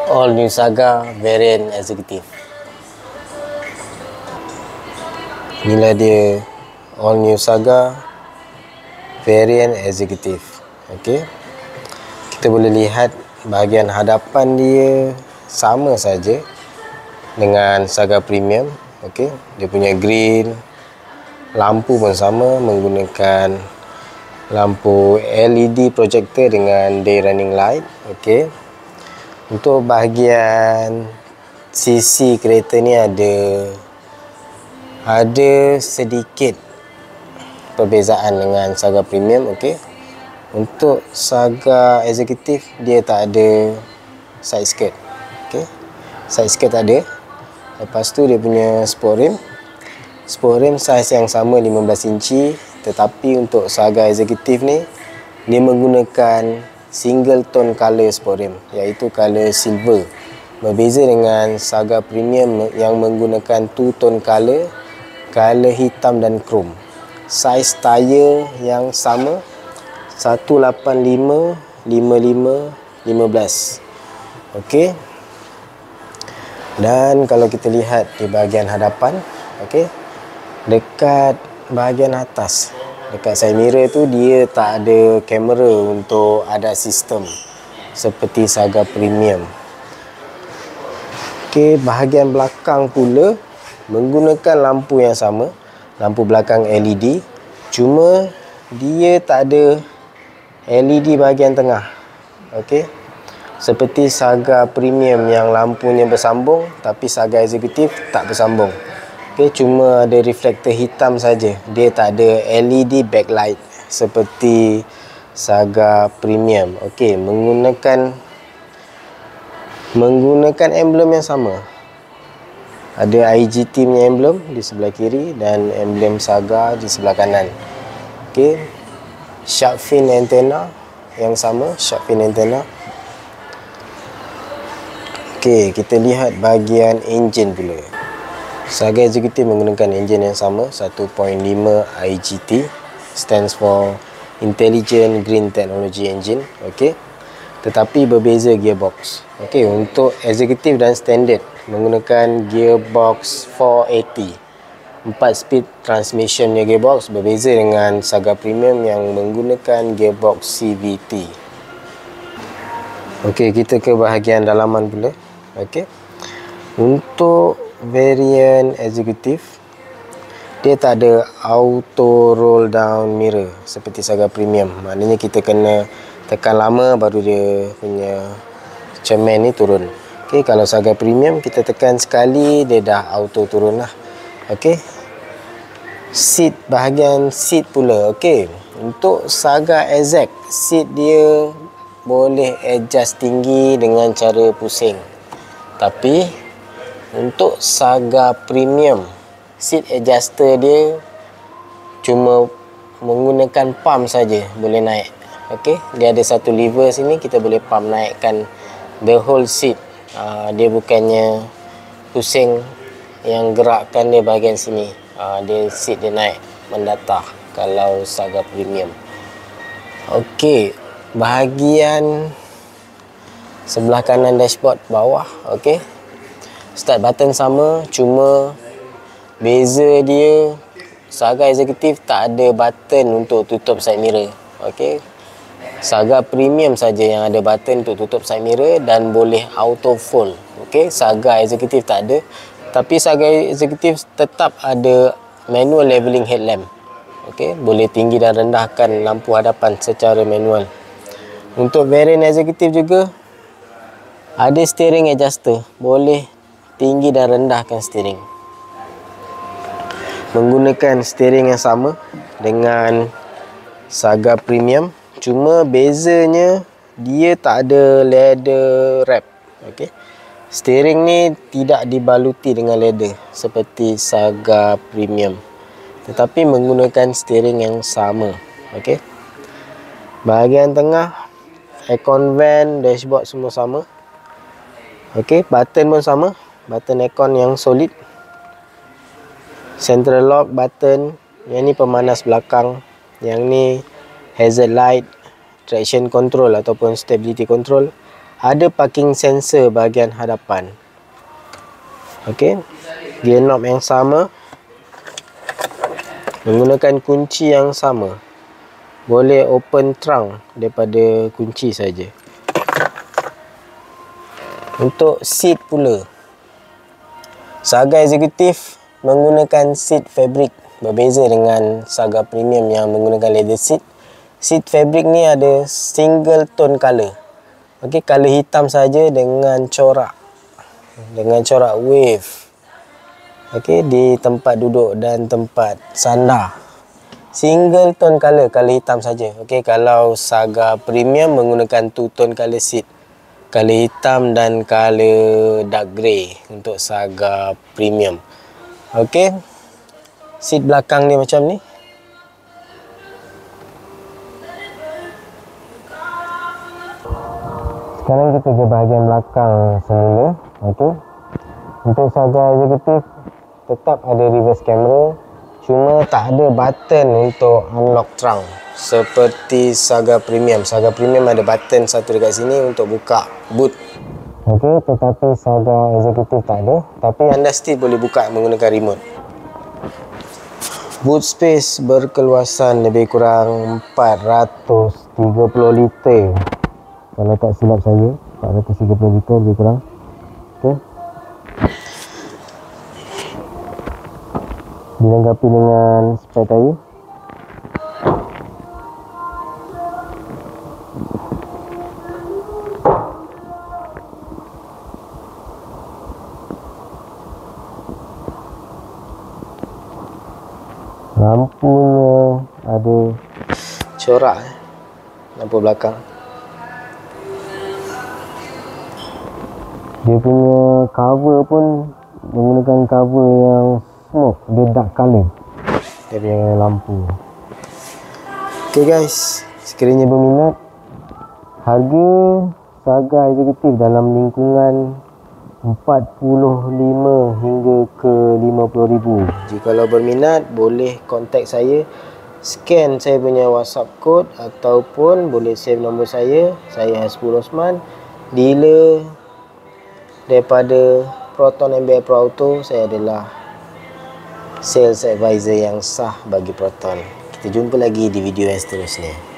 All New Saga variant executive. Inilah dia All New Saga variant executive. Okey. Kita boleh lihat bahagian hadapan dia sama saja dengan Saga Premium. Okey, dia punya grill, lampu pun sama, menggunakan lampu LED projector dengan day running light. Okey. Untuk bahagian sisi kereta ni ada sedikit perbezaan dengan Saga Premium. Okey. Untuk Saga Executive dia tak ada side skirt. Okey. Side skirt tak ada. Lepas tu dia punya sport rim. Sport rim saiz yang sama 15 inci, tetapi untuk Saga Executive ni dia menggunakan single tone color sport rim, iaitu color silver. Berbeza dengan Saga Premium yang menggunakan two tone color hitam dan chrome. Saiz tayar yang sama 185 55 15. Okey. Dan kalau kita lihat di bahagian hadapan, okey, dekat bahagian atas, dekat side mirror tu dia tak ada kamera untuk ada sistem seperti Saga Premium. Okey, bahagian belakang pula menggunakan lampu yang sama, lampu belakang LED, cuma dia tak ada LED bahagian tengah. Okey. Seperti Saga Premium yang lampunya bersambung, tapi Saga Executive tak bersambung. Okay, cuma ada reflektor hitam saja. Dia tak ada LED backlight seperti Saga Premium. Okey, menggunakan emblem yang sama. Ada IGT punya emblem di sebelah kiri dan emblem Saga di sebelah kanan. Okey. Shark fin antenna yang sama, shark fin antenna. Okey, kita lihat bahagian enjin pula. Saga Executive menggunakan enjin yang sama, 1.5 IGT, stands for Intelligent Green Technology Engine. Okey. Tetapi berbeza gearbox. Okey, untuk Executive dan Standard menggunakan gearbox 480. 4 speed transmission punya gearbox, berbeza dengan Saga Premium yang menggunakan gearbox CVT. Okey, kita ke bahagian dalaman pula. Okey. Untuk variant Executive dia tak ada auto roll down mirror seperti Saga Premium. Maknanya kita kena tekan lama baru dia punya cermin ni turun. Okey, kalau Saga Premium kita tekan sekali dia dah auto turun lah. Okey. Seat, bahagian seat pula. Okey. Untuk Saga Exec, seat dia boleh adjust tinggi dengan cara pusing. Tapi untuk Saga Premium, seat adjuster dia cuma menggunakan pump saja boleh naik. Okey, dia ada satu lever sini, kita boleh pump naikkan the whole seat. Dia bukannya pusing yang gerakkan dia bahagian sini. Dia seat dia naik mendatah kalau Saga Premium. Okey, bahagian sebelah kanan dashboard bawah, okey. Start button sama, cuma beza dia Saga Executive tak ada button untuk tutup side mirror. Okey. Saga Premium saja yang ada button untuk tutup side mirror dan boleh auto fold. Okey, Saga Executive tak ada. Tapi Saga Executive tetap ada manual leveling headlamp. Okey, boleh tinggi dan rendahkan lampu hadapan secara manual. Untuk variant Executive juga ada steering adjuster, boleh tinggi dan rendahkan steering. Menggunakan steering yang sama dengan Saga Premium, cuma bezanya dia tak ada leather wrap. Okey. Steering ni tidak dibaluti dengan leather seperti Saga Premium, tetapi menggunakan steering yang sama. Okey. Bahagian tengah, aircon vent, dashboard semua sama. Okey, button pun sama, button aircon yang solid. Central lock button, yang ni pemanas belakang, yang ni hazard light, traction control ataupun stability control. Ada parking sensor bahagian hadapan. Okey. Gear knob yang sama. Menggunakan kunci yang sama. Boleh open trunk daripada kunci saja. Untuk seat pula, Saga Executive menggunakan seat fabric, berbeza dengan Saga Premium yang menggunakan leather seat. Seat fabric ni ada single tone color. Okey, color hitam saja dengan corak wave. Okey, di tempat duduk dan tempat sandar. Single tone color hitam saja. Okey, kalau Saga Premium menggunakan two tone color seat. Color hitam dan color dark grey untuk Saga Premium. Okey. Seat belakang dia macam ni. Sekarang kita ke bahagian belakang semula. Okey. Untuk Saga Executive tetap ada reverse camera, cuma tak ada button untuk unlock trunk seperti Saga Premium. Saga Premium ada button satu dekat sini untuk buka boot. Okey, tetapi Saga Executive tak ada. Tapi anda still boleh buka menggunakan remote. Boot space berkeluasan lebih kurang 430 liter. Kalau tak silap saya, 430 liter lebih kurang. Okey. Dilengkapi dengan spare tire. Lampunya ada corak, lampu belakang. Dia punya cover pun menggunakan cover yang smoke, dia dark color dia punya lampu. Ok guys, sekiranya berminat, harga Saga Executive dalam lingkungan 45 hingga ke 50,000. Jikalau berminat, boleh kontak saya, scan saya punya WhatsApp code, ataupun boleh save nombor saya Hasbul Osman, dealer daripada Proton MBI Pro Auto. Saya adalah sales advisor yang sah bagi Proton. Kita jumpa lagi di video yang seterusnya.